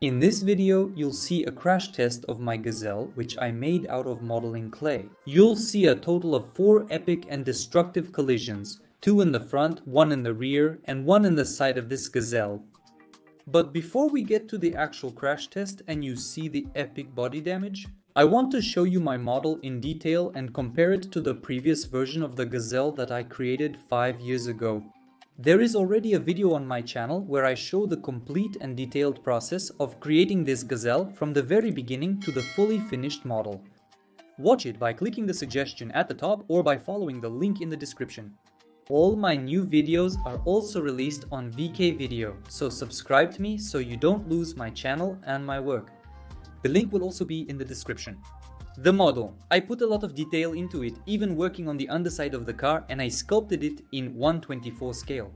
In this video, you'll see a crash test of my Gazel, which I made out of modeling clay. You'll see a total of 4 epic and destructive collisions, 2 in the front, 1 in the rear, and 1 in the side of this Gazel. But before we get to the actual crash test and you see the epic body damage, I want to show you my model in detail and compare it to the previous version of the Gazel that I created 5 years ago. There is already a video on my channel where I show the complete and detailed process of creating this Gazel from the very beginning to the fully finished model. Watch it by clicking the suggestion at the top or by following the link in the description. All my new videos are also released on VK Video, so subscribe to me so you don't lose my channel and my work. The link will also be in the description. The model. I put a lot of detail into it, even working on the underside of the car, and I sculpted it in 1/24 scale.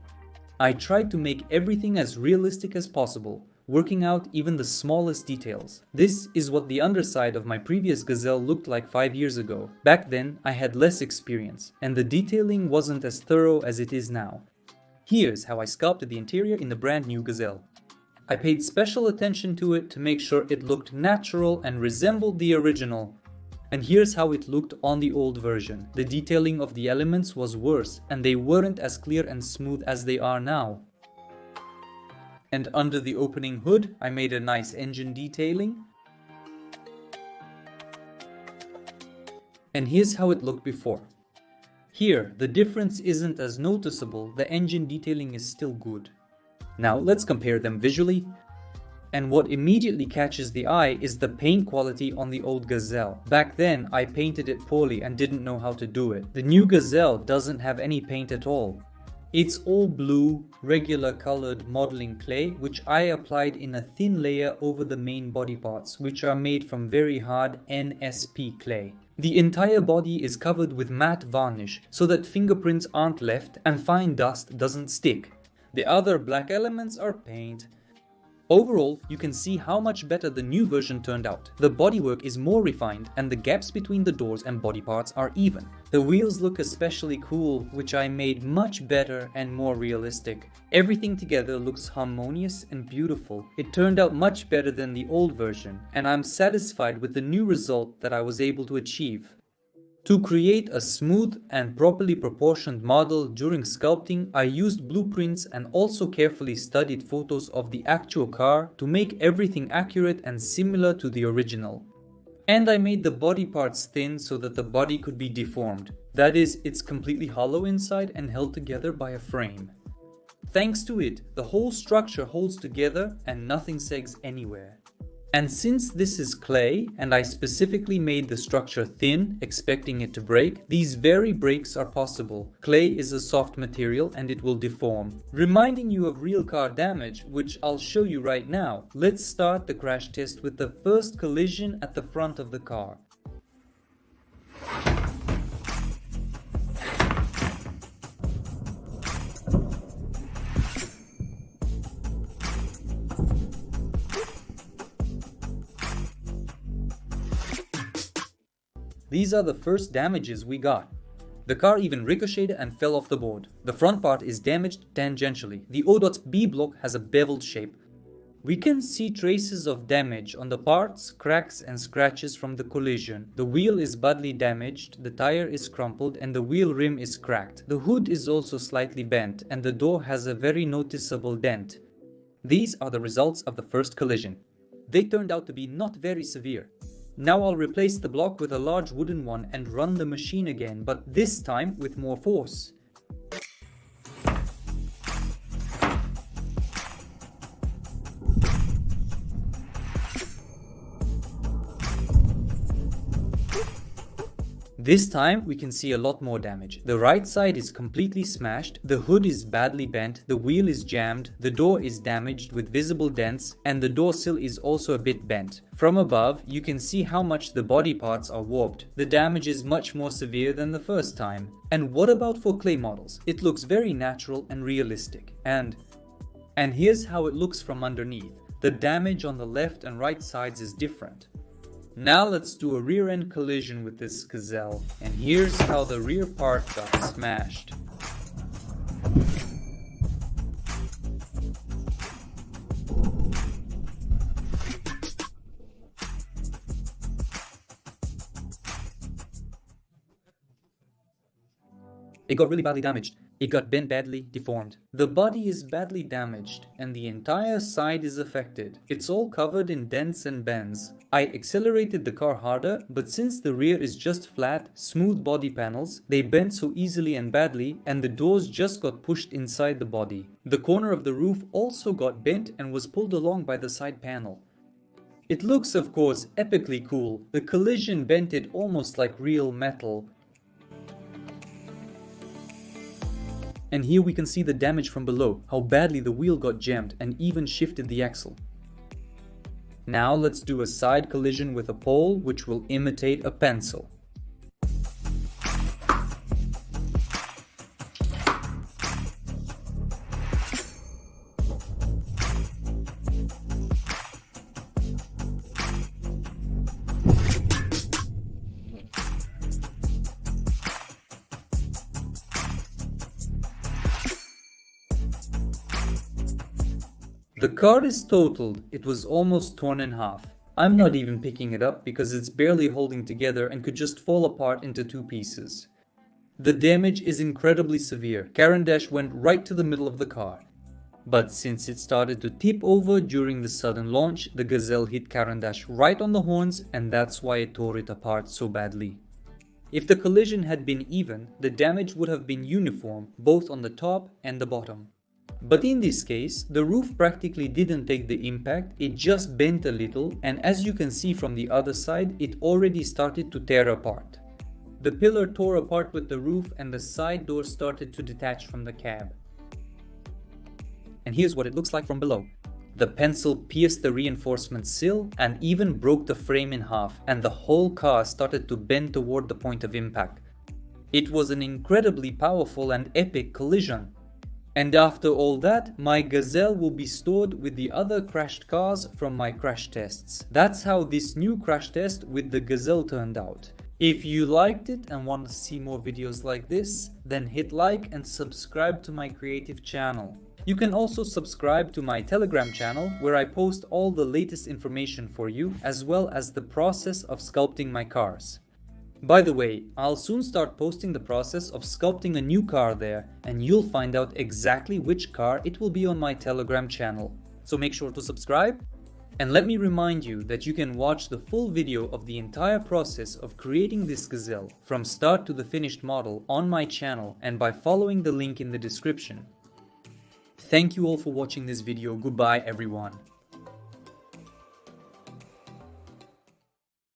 I tried to make everything as realistic as possible, working out even the smallest details. This is what the underside of my previous Gazel looked like 5 years ago. Back then, I had less experience, and the detailing wasn't as thorough as it is now. Here's how I sculpted the interior in the brand new Gazel. I paid special attention to it to make sure it looked natural and resembled the original. And here's how it looked on the old version. The detailing of the elements was worse, and they weren't as clear and smooth as they are now. And under the opening hood, I made a nice engine detailing. And here's how it looked before. Here, the difference isn't as noticeable, the engine detailing is still good. Now let's compare them visually. And what immediately catches the eye is the paint quality on the old Gazel. Back then, I painted it poorly and didn't know how to do it. The new Gazel doesn't have any paint at all. It's all blue, regular colored modeling clay, which I applied in a thin layer over the main body parts, which are made from very hard NSP clay. The entire body is covered with matte varnish so that fingerprints aren't left and fine dust doesn't stick. The other black elements are paint. Overall, you can see how much better the new version turned out. The bodywork is more refined and the gaps between the doors and body parts are even. The wheels look especially cool, which I made much better and more realistic. Everything together looks harmonious and beautiful. It turned out much better than the old version, and I'm satisfied with the new result that I was able to achieve. To create a smooth and properly proportioned model during sculpting, I used blueprints and also carefully studied photos of the actual car to make everything accurate and similar to the original. And I made the body parts thin so that the body could be deformed. That is, it's completely hollow inside and held together by a frame. Thanks to it, the whole structure holds together and nothing sags anywhere. And since this is clay, and I specifically made the structure thin, expecting it to break, these very breaks are possible. Clay is a soft material and it will deform. Reminding you of real car damage, which I'll show you right now, let's start the crash test with the first collision at the front of the car. These are the first damages we got. The car even ricocheted and fell off the board. The front part is damaged tangentially. The O.B block has a beveled shape. We can see traces of damage on the parts, cracks and scratches from the collision. The wheel is badly damaged, the tire is crumpled and the wheel rim is cracked. The hood is also slightly bent and the door has a very noticeable dent. These are the results of the first collision. They turned out to be not very severe. Now I'll replace the block with a large wooden one and run the machine again, but this time with more force. This time we can see a lot more damage. The right side is completely smashed, the hood is badly bent, the wheel is jammed, the door is damaged with visible dents, and the door sill is also a bit bent. From above, you can see how much the body parts are warped. The damage is much more severe than the first time. And what about for clay models? It looks very natural and realistic. And here's how it looks from underneath. The damage on the left and right sides is different. Now let's do a rear end collision with this Gazel, and here's how the rear part got smashed. It got really badly damaged. It got bent badly, deformed. The body is badly damaged and the entire side is affected. It's all covered in dents and bends. I accelerated the car harder, but since the rear is just flat, smooth body panels, they bent so easily and badly, and the doors just got pushed inside the body. The corner of the roof also got bent and was pulled along by the side panel. It looks, of course, epically cool. The collision bent it almost like real metal. And here we can see the damage from below, how badly the wheel got jammed and even shifted the axle. Now let's do a side collision with a pole which will imitate a pencil. The car is totaled. It was almost torn in half. I'm not even picking it up because it's barely holding together and could just fall apart into two pieces. The damage is incredibly severe. Caran d'Ache went right to the middle of the car. But since it started to tip over during the sudden launch, the Gazel hit Caran d'Ache right on the horns, and that's why it tore it apart so badly. If the collision had been even, the damage would have been uniform, both on the top and the bottom. But in this case, the roof practically didn't take the impact, it just bent a little, and as you can see from the other side, it already started to tear apart. The pillar tore apart with the roof and the side door started to detach from the cab. And here's what it looks like from below. The pencil pierced the reinforcement sill and even broke the frame in half, and the whole car started to bend toward the point of impact. It was an incredibly powerful and epic collision. And after all that, my Gazel will be stored with the other crashed cars from my crash tests. That's how this new crash test with the Gazel turned out. If you liked it and want to see more videos like this, then hit like and subscribe to my creative channel. You can also subscribe to my Telegram channel where I post all the latest information for you, as well as the process of sculpting my cars. By the way, I'll soon start posting the process of sculpting a new car there, and you'll find out exactly which car it will be on my Telegram channel. So make sure to subscribe, and let me remind you that you can watch the full video of the entire process of creating this Gazel from start to the finished model on my channel and by following the link in the description. Thank you all for watching this video. Goodbye everyone.